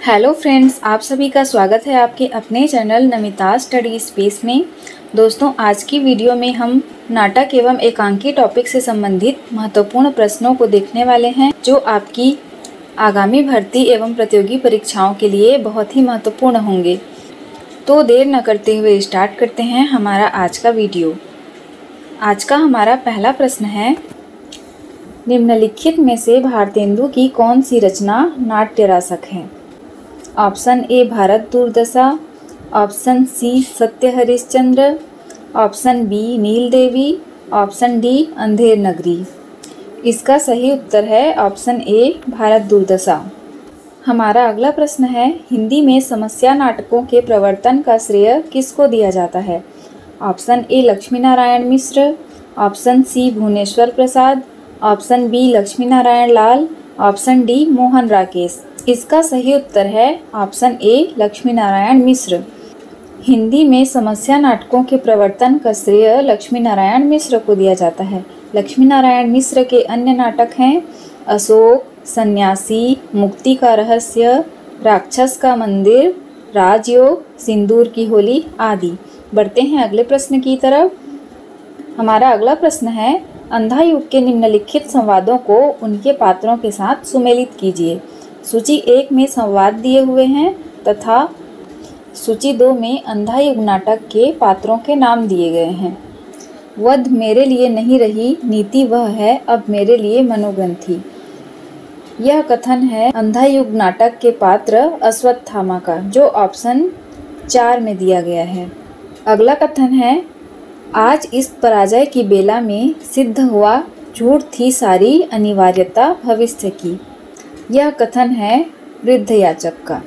Hello friends, आप सभी का स्वागत है आपके अपने चैनल नमिता स्टडी स्पेस में। दोस्तों, आज की वीडियो में हम नाटक एवं एकांकी टॉपिक से संबंधित महत्वपूर्ण प्रश्नों को देखने वाले हैं, जो आपकी आगामी भर्ती एवं प्रतियोगी परीक्षाओं के लिए बहुत ही महत्वपूर्ण होंगे। तो देर न करते हुए स्टार्ट करते हैं हमारा आज का वीडियो। आज का हमारा पहला प्रश्न है, निम्नलिखित में से भारतेंदु की कौन सी रचना नाट्य रासक है? ऑप्शन ए भारत दुर्दशा, ऑप्शन सी सत्य हरिश्चंद्र, ऑप्शन बी नील देवी, ऑप्शन डी अंधेर नगरी। इसका सही उत्तर है ऑप्शन ए भारत दुर्दशा। हमारा अगला प्रश्न है, हिंदी में समस्या नाटकों के प्रवर्तन का श्रेय किसको दिया जाता है? Option A Lakshmi Narayan Mishra, option C Bhuvneshwar Prasad, option B Lakshmi Narayan Lal, option D Mohan Rakesh. इसका सही उत्तर है ऑप्शन ए लक्ष्मी नारायण मिश्र। हिंदी में समस्या नाटकों के प्रवर्तन का श्रेय लक्ष्मी नारायण मिश्र को दिया जाता है। लक्ष्मी नारायण मिश्र के अन्य नाटक हैं अशोक, सन्यासी, मुक्ति का रहस्य, राक्षस का मंदिर, राजयोग, सिंदूर की होली आदि। बढ़ते हैं अगले प्रश्न की तरफ। हमारा अगला प्रश्न है, अंधा युग के निम्नलिखित संवादों को उनके पात्रों के साथ सुमेलित कीजिए। सूची 1 में संवाद दिए हुए हैं तथा सूची 2 में अंधा युग नाटक के पात्रों के नाम दिए गए हैं। वध मेरे लिए नहीं रही, नीति वह है अब मेरे लिए मनोग्रंथि। यह कथन है अंधा युग नाटक के पात्र अश्वत्थामा का, जो ऑप्शन 4 में दिया गया है। अगला कथन है, आज इस पराजय की बेला में सिद्ध हुआ झूठ थी सारी अनिवार्यता भविष्य की। यह कथन है वृद्ध याचक का।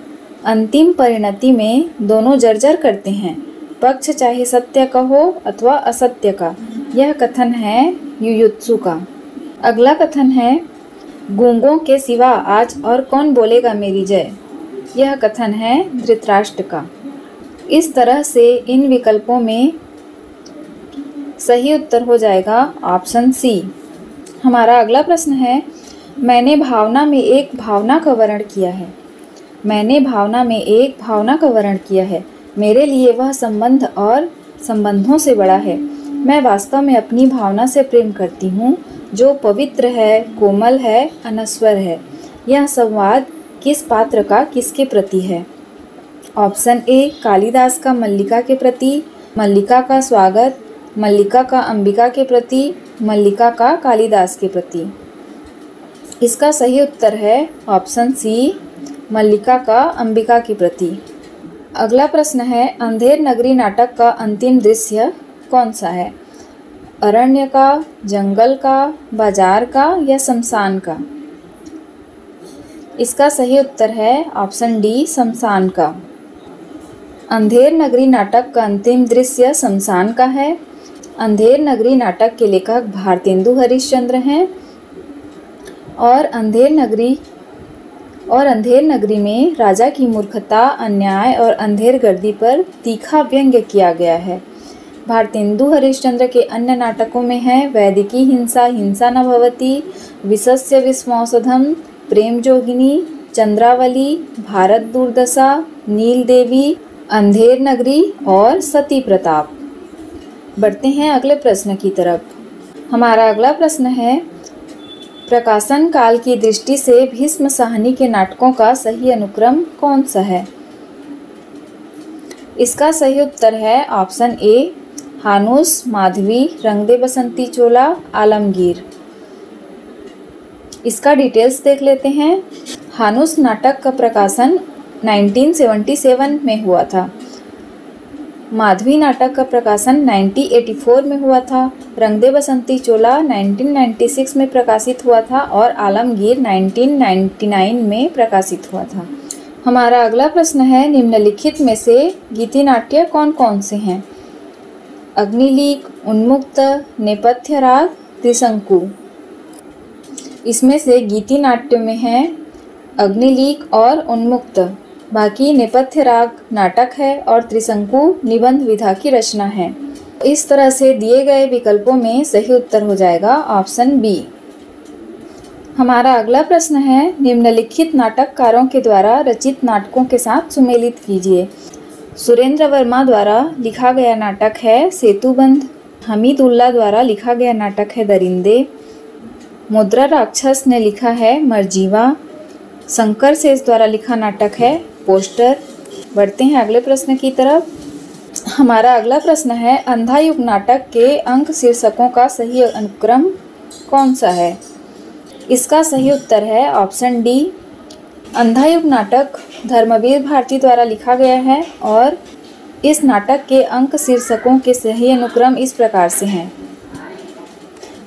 अंतिम परिणति में दोनों जर्जर करते हैं, पक्ष चाहे सत्य का हो अथवा असत्य का। यह कथन है युयुत्सु का। अगला कथन है, गूंगों के सिवा आज और कौन बोलेगा मेरी जय। यह कथन है धृतराष्ट्र का। इस तरह से इन विकल्पों में सही उत्तर हो जाएगा ऑप्शन सी। हमारा अगला प्रश्न है, मैंने भावना में एक भावना का वर्णन किया है। मैंने भावना में एक भावना का वर्णन किया है। मेरे लिए वह संबंध और संबंधों से बड़ा है। मैं वास्तव में अपनी भावना से प्रेम करती हूँ, जो पवित्र है, कोमल है, अनश्वर है। यह संवाद किस पात्र का किसके प्रति है? ऑप्शन ए कालिदास का मल्लिका के प्रति, मल्लिका का स्वागत, मल्लिका का अंबिका के प्रति, मल्लिका का कालिदास के प्रति। इसका सही उत्तर है ऑप्शन सी मल्लिका का अंबिका के प्रति। अगला प्रश्न है, अंधेर नगरी नाटक का अंतिम दृश्य कौन सा है? अरण्य का, जंगल का, बाजार का या शमशान का? इसका सही उत्तर है ऑप्शन डी शमशान का। अंधेर नगरी नाटक का अंतिम दृश्य शमशान का है। अंधेर नगरी नाटक के लेखक भारतेंदु हरिश्चंद्र हैं और अंधेर नगरी में राजा की मूर्खता, अन्याय और अंधेरगर्दी पर तीखा व्यंग्य किया गया है। भारतेंदु हरिश्चंद्र के अन्य नाटकों में हैं वैदिकी हिंसा, हिंसा न भवति, विषस्य विषमौषधम, प्रेम जोगिनी, चंद्रावली, भारत दुर्दशा, नील देवी, अंधेर नगरी और सती प्रताप। बढ़ते हैं अगले प्रश्न की तरफ। हमारा अगला प्रश्न है, प्रकाशन काल की दृष्टि से भीष्म साहनी के नाटकों का सही अनुक्रम कौन सा है? इसका सही उत्तर है ऑप्शन ए हानुस, माधवी, रंग दे बसंती चोला, आलमगीर। इसका डिटेल्स देख लेते हैं। हानुस नाटक का प्रकाशन 1977 में हुआ था। माधवी नाटक का प्रकाशन 1984 में हुआ था। रंग दे बसंती चोला 1996 में प्रकाशित हुआ था और आलमगीर 1999 में प्रकाशित हुआ था। हमारा अगला प्रश्न है, निम्नलिखित में से गीति नाट्य कौन कौन से हैं? अग्निलीक, उन्मुक्त, नेपथ्य राग, त्रिशंकु। इसमें से गीति नाट्य में हैं अग्निलीक और उन्मुक्त, बाकी नेपथ्य राग नाटक है और त्रिशंकु निबंध विधा की रचना है। इस तरह से दिए गए विकल्पों में सही उत्तर हो जाएगा ऑप्शन बी। हमारा अगला प्रश्न है, निम्नलिखित नाटककारों के द्वारा रचित नाटकों के साथ सुमेलित कीजिए। सुरेंद्र वर्मा द्वारा लिखा गया नाटक है सेतुबंध। हमीदुल्लाह द्वारा लिखा गया नाटक है दरिंदे। मुद्रा राक्षस ने लिखा है मरजीवा। शंकर शेष द्वारा लिखा नाटक है पोस्टर। बढ़ते हैं अगले प्रश्न की तरफ। हमारा अगला प्रश्न है, अंधा युग नाटक के अंक शीर्षकों का सही अनुक्रम कौन सा है? इसका सही उत्तर है ऑप्शन डी। अंधा युग नाटक धर्मवीर भारती द्वारा लिखा गया है और इस नाटक के अंक शीर्षकों के सही अनुक्रम इस प्रकार से हैं: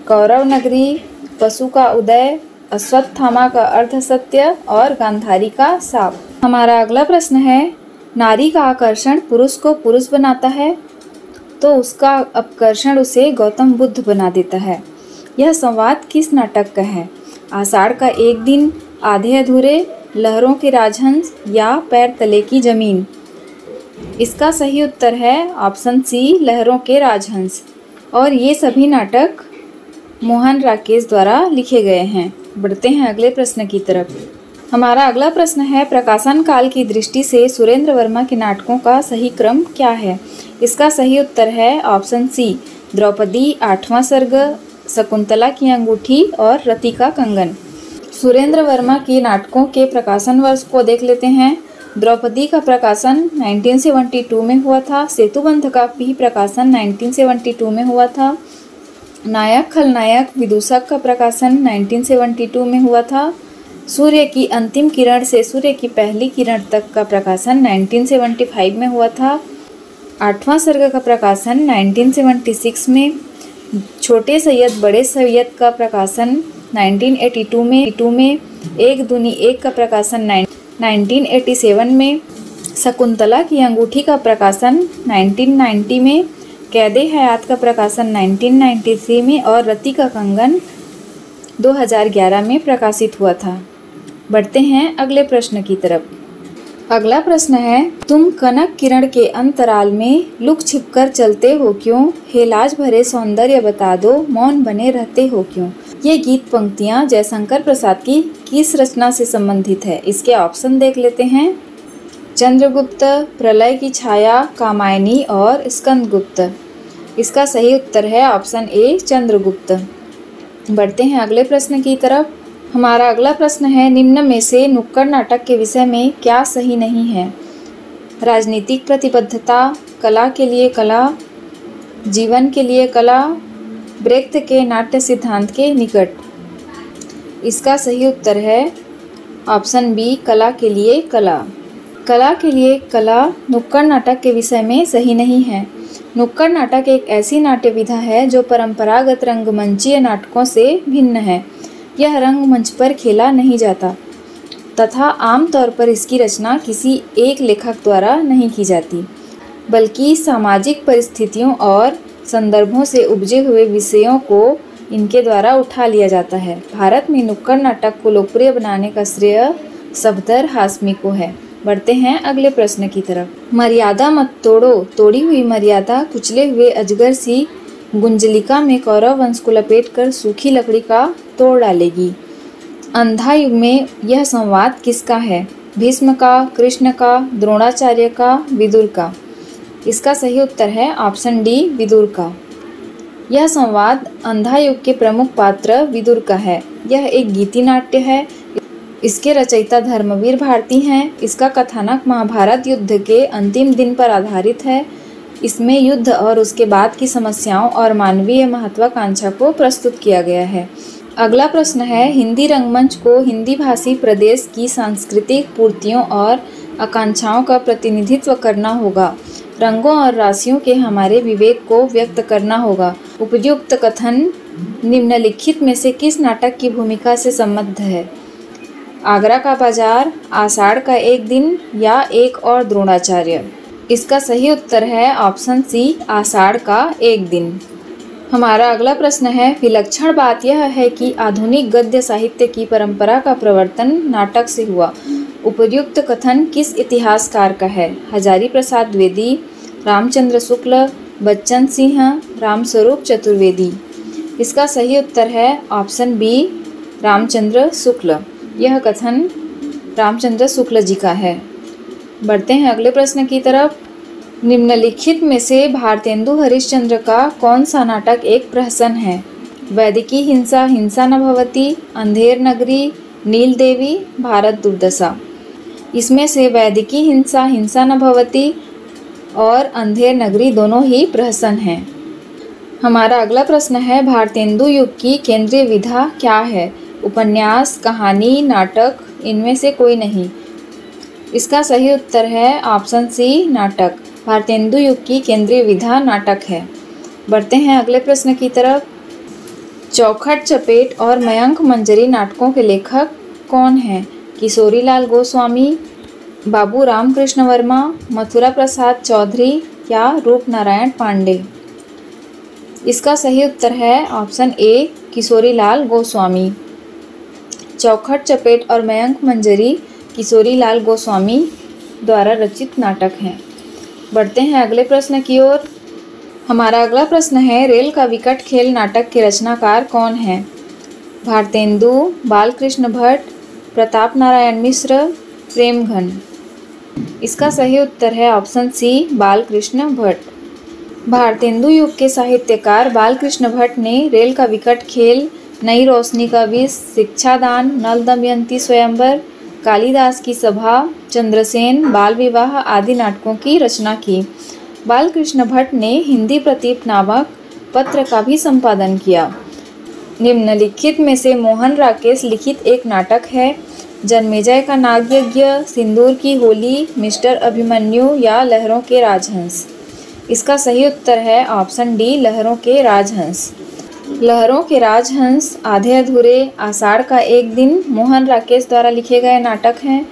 कौरव नगरी, पशु का उदय, अश्वत्थामा का अर्धसत्य और गांधारी का शाप। हमारा अगला प्रश्न है, नारी का आकर्षण पुरुष को पुरुष बनाता है तो उसका अपकर्षण उसे गौतम बुद्ध बना देता है। यह संवाद किस नाटक का है? आषाढ़ का एक दिन, आधे अधूरे, लहरों के राजहंस या पैर तले की जमीन। इसका सही उत्तर है ऑप्शन सी, लहरों के राजहंस। और ये सभी नाटक मोहन राकेश द्वारा लिखे गए हैं। बढ़ते हैं अगले प्रश्न की तरफ। हमारा अगला प्रश्न है, प्रकाशन काल की दृष्टि से सुरेंद्र वर्मा के नाटकों का सही क्रम क्या है? इसका सही उत्तर है ऑप्शन सी, द्रौपदी, आठवां सर्ग, शकुंतला की अंगूठी और रति का कंगन। सुरेंद्र वर्मा की नाटकों के प्रकाशन वर्ष को देख लेते हैं। द्रौपदी का प्रकाशन 1972 में हुआ था। सेतुबंध का भी प्रकाशन 1972 में हुआ था। नायक खलनायक विदूषक का प्रकाशन 1972 में हुआ था। सूर्य की अंतिम किरण से सूर्य की पहली किरण तक का प्रकाशन 1975 में हुआ था। आठवां सर्ग का प्रकाशन 1976 में। छोटे सैयद बड़े सैयद का प्रकाशन 1982 में। एक दूनी एक का प्रकाशन 1987 में। शकुंतला की अंगूठी का प्रकाशन 1990 में। कैदे हयात का प्रकाशन 1993 में और रति का कंगन 2011 में प्रकाशित हुआ था। बढ़ते हैं अगले प्रश्न की तरफ। अगला प्रश्न है, तुम कनक किरण के अंतराल में लुक छिपकर चलते हो क्यों? हे लाज भरे सौंदर्य बता दो, मौन बने रहते हो क्यों? ये गीत पंक्तियाँ जयशंकर प्रसाद की किस रचना से संबंधित है? इसके ऑप्शन देख लेते हैं। चंद्रगुप्त, प्रलय की छाया, कामायनी और स्कंदगुप्त। इसका सही उत्तर है ऑप्शन ए, चंद्रगुप्त। बढ़ते हैं अगले प्रश्न की तरफ। हमारा अगला प्रश्न है, निम्न में से नुक्कड़ नाटक के विषय में क्या सही नहीं है? राजनीतिक प्रतिबद्धता, कला के लिए कला, जीवन के लिए कला, ब्रेख्त के नाट्य सिद्धांत के निकट। इसका सही उत्तर है ऑप्शन बी, कला के लिए कला। कला के लिए कला नुक्कड़ नाटक के विषय में सही नहीं है। नुक्कड़ नाटक एक ऐसी नाट्य विधा है जो परंपरागत रंगमंचीय नाटकों से भिन्न है। यह रंगमंच पर खेला नहीं जाता तथा आमतौर पर इसकी रचना किसी एक लेखक द्वारा नहीं की जाती, बल्कि सामाजिक परिस्थितियों और संदर्भों से उपजे हुए विषयों को इनके द्वारा उठा लिया जाता है। भारत में नुक्कड़ नाटक को लोकप्रिय बनाने का श्रेय सफदर हाशमी को है। बढ़ते हैं अगले प्रश्न की तरफ। मर्यादा मत तोड़ो, तोड़ी हुई मर्यादा कुचले हुए अजगर सी गुंजलिका में कौरव वंश को लपेटकर सूखी लकड़ी का तोड़ डालेगी। अंधा युग में यह संवाद किसका है? भीष्म का, कृष्ण का, द्रोणाचार्य का, विदुर का। इसका सही उत्तर है ऑप्शन डी, विदुर का। यह संवाद अंधा युग के प्रमुख पात्र विदुर का है। यह एक गीति नाट्य है। इसके रचयिता धर्मवीर भारती हैं। इसका कथानक महाभारत युद्ध के अंतिम दिन पर आधारित है। इसमें युद्ध और उसके बाद की समस्याओं और मानवीय महत्वाकांक्षा को प्रस्तुत किया गया है। अगला प्रश्न है, हिंदी रंगमंच को हिंदी भाषी प्रदेश की सांस्कृतिक पूर्तियों और आकांक्षाओं का प्रतिनिधित्व करना होगा। रंगों और राशियों के हमारे विवेक को व्यक्त करना होगा। उपयुक्त कथन निम्नलिखित में से किस नाटक की भूमिका से संबद्ध है? आगरा का बाजार, आषाढ़ का एक दिन या एक और द्रोणाचार्य। इसका सही उत्तर है ऑप्शन सी, आषाढ़ का एक दिन। हमारा अगला प्रश्न है, विलक्षण बात यह है कि आधुनिक गद्य साहित्य की परंपरा का प्रवर्तन नाटक से हुआ। उपर्युक्त कथन किस इतिहासकार का है? हजारी प्रसाद द्विवेदी, रामचंद्र शुक्ल, बच्चन सिंह, रामस्वरूप चतुर्वेदी। इसका सही उत्तर है ऑप्शन बी, रामचंद्र शुक्ल। यह कथन रामचंद्र शुक्ल जी का है। बढ़ते हैं अगले प्रश्न की तरफ। निम्नलिखित में से भारतेंदु हरिश्चंद्र का कौन सा नाटक एक प्रहसन है? वैदिकी हिंसा, हिंसा न भवति, अंधेर नगरी, नील देवी, भारत दुर्दशा। इसमें से वैदिकी हिंसा, हिंसा न भवति और अंधेर नगरी दोनों ही प्रहसन हैं। हमारा अगला प्रश्न है, भारतेंदु युग की केंद्रीय विधा क्या है? उपन्यास, कहानी, नाटक, इनमें से कोई नहीं। इसका सही उत्तर है ऑप्शन सी, नाटक। भारतेंदु युग की केंद्रीय विधा नाटक है। बढ़ते हैं अगले प्रश्न की तरफ। चौखट, चपेट और मयंक मंजरी नाटकों के लेखक कौन हैं? किशोरीलाल गोस्वामी, बाबू रामकृष्ण वर्मा, मथुरा प्रसाद चौधरी या रूपनारायण पांडे। इसका सही उत्तर है ऑप्शन ए, किशोरीलाल गोस्वामी। चौखट, चपेट और मयंक मंजरी किशोरीलाल गोस्वामी द्वारा रचित नाटक हैं। बढ़ते हैं अगले प्रश्न की ओर। हमारा अगला प्रश्न है, रेल का विकट खेल नाटक के रचनाकार कौन हैं? भारतेंदु, बालकृष्ण भट्ट, प्रताप नारायण मिश्र, प्रेमघन। इसका सही उत्तर है ऑप्शन सी, बालकृष्ण भट्ट। भारतेंदु युग के साहित्यकार बालकृष्ण भट्ट ने रेल का विकट खेल, नई रोशनी का विष, शिक्षादान, नल दमयंती स्वयंवर, कालिदास की सभा, चंद्रसेन, बाल विवाह आदि नाटकों की रचना की। बालकृष्ण भट्ट ने हिंदी प्रतीप नामक पत्र का भी संपादन किया। निम्नलिखित में से मोहन राकेश लिखित एक नाटक है? जन्मेजय का नागयज्ञ, सिंदूर की होली, मिस्टर अभिमन्यु या लहरों के राजहंस। इसका सही उत्तर है ऑप्शन डी, लहरों के राजहंस। लहरों के राजहंस आधे अधूरे, आषाढ़ का एक दिन मोहन राकेश द्वारा लिखे गए नाटक हैं।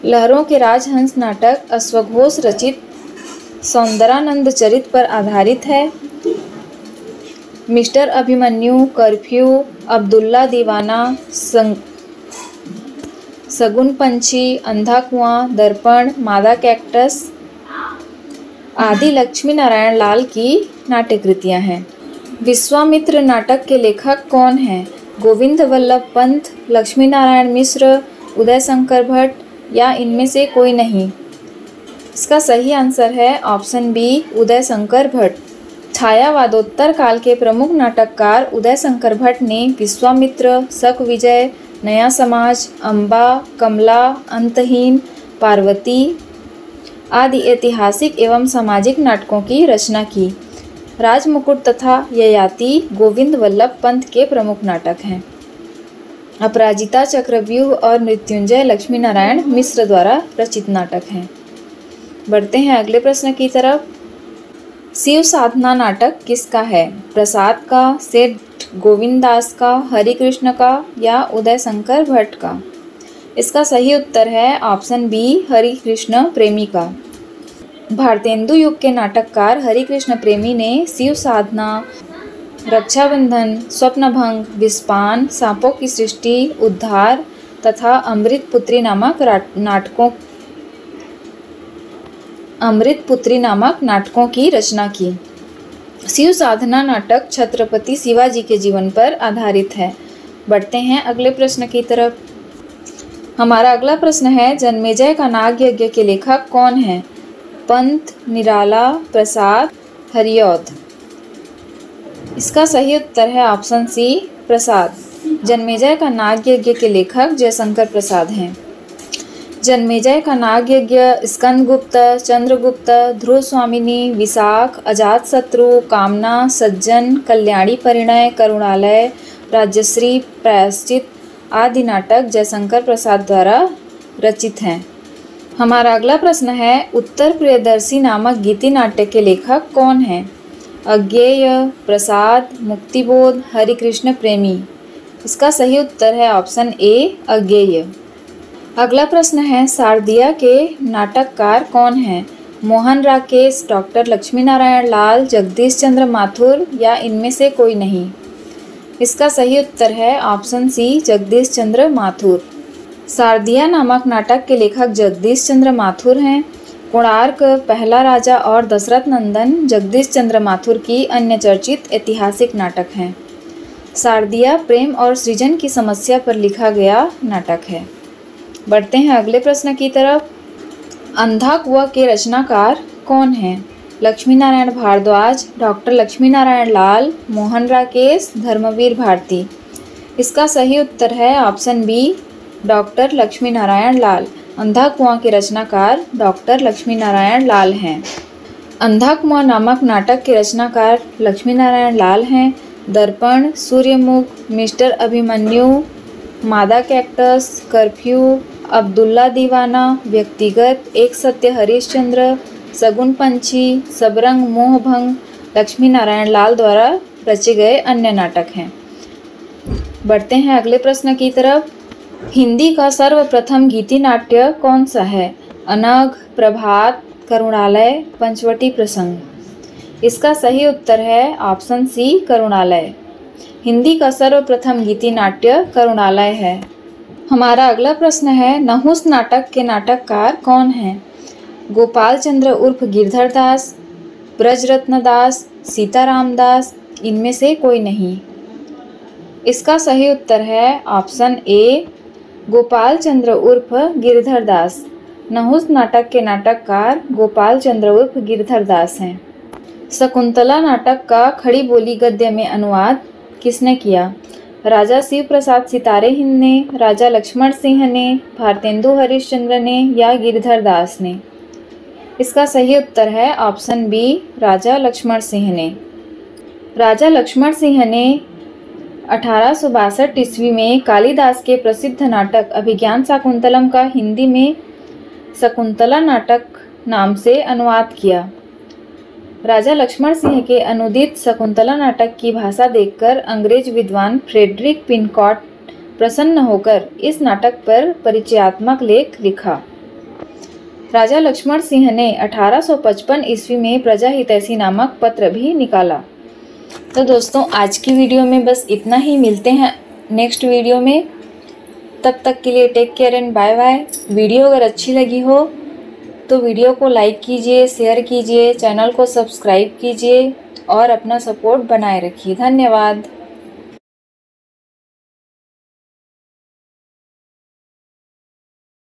लहरों के राजहंस नाटक अश्वघोष रचित सौंदरानंद चरित पर आधारित है। मिस्टर अभिमन्यु, कर्फ्यू, अब्दुल्ला दीवाना, सगुन पंछी, अंधा कुआं, दर्पण, मादा कैक्टस आदि लक्ष्मी नारायण लाल की नाट्य कृतियाँ हैं। विश्वामित्र नाटक के लेखक कौन हैं? गोविंद वल्लभ पंत, लक्ष्मी नारायण मिश्र, उदय शंकर भट्ट या इनमें से कोई नहीं। इसका सही आंसर है ऑप्शन बी, उदय शंकर भट्ट। छायावादोत्तर काल के प्रमुख नाटककार उदय शंकर भट्ट ने विश्वामित्र, शक विजय, नया समाज, अम्बा, कमला, अंतहीन, पार्वती आदि ऐतिहासिक एवं सामाजिक नाटकों की रचना की। राजमुकुट तथा ययाति गोविंद वल्लभ पंत के प्रमुख नाटक हैं। अपराजिता, चक्रव्यूह और मृत्युंजय लक्ष्मी नारायण मिश्र द्वारा रचित नाटक हैं। बढ़ते हैं अगले प्रश्न की तरफ। शिव साधना नाटक किसका है? प्रसाद का, सेठ गोविंददास का, हरिकृष्ण का या उदय शंकर भट्ट का? इसका सही उत्तर है ऑप्शन बी, हरिकृष्ण प्रेमी का। भारतेंदु युग के नाटककार हरिकृष्ण प्रेमी ने शिव साधना, रक्षाबंधन, स्वप्नभंग, विस्पान, सांपों की सृष्टि, उद्धार तथा अमृतपुत्री नामक नाटकों की रचना की। शिव साधना नाटक छत्रपति शिवाजी के जीवन पर आधारित है। बढ़ते हैं अगले प्रश्न की तरफ। हमारा अगला प्रश्न है, जन्मेजय का नागयज्ञ के लेखक कौन हैं? पंत, निराला, प्रसाद, हरिऔध। इसका सही उत्तर है ऑप्शन सी, प्रसाद। जन्मेजय का नागयज्ञ के लेखक जयशंकर प्रसाद हैं। जन्मेजय का नागयज्ञ स्कंदगुप्त, चंद्रगुप्त, ध्रुव स्वामिनी, विशाख, अजातशत्रु, कामना, सज्जन, कल्याणी परिणय, करुणालय, राजश्री, प्रायश्चित आदि नाटक जयशंकर प्रसाद द्वारा रचित हैं। हमारा अगला प्रश्न है, उत्तर प्रियदर्शी नामक गीति नाट्य के लेखक कौन हैं? अज्ञेय, प्रसाद, मुक्तिबोध, हरिकृष्ण प्रेमी। इसका सही उत्तर है ऑप्शन ए, अज्ञेय। अगला प्रश्न है, शारदिया के नाटककार कौन हैं? मोहन राकेश, डॉक्टर लक्ष्मी नारायण लाल, जगदीश चंद्र माथुर या इनमें से कोई नहीं। इसका सही उत्तर है ऑप्शन सी, जगदीश चंद्र माथुर। शारदिया नामक नाटक के लेखक जगदीश चंद्र माथुर हैं। कोणार्क, पहला राजा और दशरथ नंदन जगदीश चंद्र माथुर की अन्य चर्चित ऐतिहासिक नाटक हैं। शारदिया प्रेम और सृजन की समस्या पर लिखा गया नाटक है। बढ़ते हैं अगले प्रश्न की तरफ। अंधा कुआं के रचनाकार कौन हैं? लक्ष्मी नारायण भारद्वाज, डॉक्टर लक्ष्मी नारायण लाल, मोहन राकेश, धर्मवीर भारती। इसका सही उत्तर है option B, doctor Lakshmi Narayan Lal. Andha Kuan के रचनाकार डॉक्टर लक्ष्मी नारायण लाल हैं। अंधा कुआं नामक नाटक के रचनाकार लक्ष्मी नारायण लाल हैं। दर्पण, सूर्यमुख, मिस्टर अभिमन्यु, मादा कैक्टस, कर्फ्यू, अब्दुल्ला दीवाना, व्यक्तिगत, एक सत्य हरिश्चंद्र, सगुन पंछी, सबरंग मोहभंग लक्ष्मी नारायण लाल द्वारा रचे गए अन्य नाटक हैं। बढ़ते हैं अगले प्रश्न की तरफ। हिंदी का सर्वप्रथम गीति नाट्य कौन सा है? अनघ, प्रभात, करुणालय, पंचवटी प्रसंग। इसका सही उत्तर है ऑप्शन सी, करुणालय। हिंदी का सर्वप्रथम गीति नाट्य करुणालय है। हमारा अगला प्रश्न है, नहुस नाटक के नाटककार कौन हैं? गोपाल चंद्र उर्फ गिरधर दास, ब्रजरत्न दास, सीताराम दास, इनमें से कोई नहीं। इसका सही उत्तर है ऑप्शन ए, गोपाल चंद्र उर्फ गिरधर दास। नहुस नाटक के नाटककार गोपाल चंद्र उर्फ गिरधर दास हैं। शकुंतला नाटक का खड़ी बोली गद्य में अनुवाद किसने किया? राजा शिव प्रसाद सितारे हिंद ने, राजा लक्ष्मण सिंह ने, भारतेंदु हरिश्चंद्र ने या गिरधर दास ने? इसका सही उत्तर है ऑप्शन बी, राजा लक्ष्मण सिंह ने। राजा लक्ष्मण सिंह ने 1862 ईस्वी में कालिदास के प्रसिद्ध नाटक अभिज्ञान शाकुंतलम का हिंदी में शकुंतला नाटक नाम से अनुवाद किया। राजा लक्ष्मण सिंह के अनुदित शकुंतला नाटक की भाषा देखकर अंग्रेज विद्वान फ्रेडरिक पिनकॉट प्रसन्न होकर इस नाटक पर परिचयात्मक लेख लिखा। राजा लक्ष्मण सिंह ने 1855 ईस्वी में प्रजा हितैषी नामक पत्र भी निकाला। तो दोस्तों आज की वीडियो में बस इतना ही। मिलते हैं नेक्स्ट वीडियो में। तब तक के लिए take care and bye bye. Video अगर अच्छी लगी हो तो वीडियो को लाइक कीजिए, शेयर कीजिए, चैनल को सब्सक्राइब कीजिए और अपना सपोर्ट बनाए रखिए। धन्यवाद।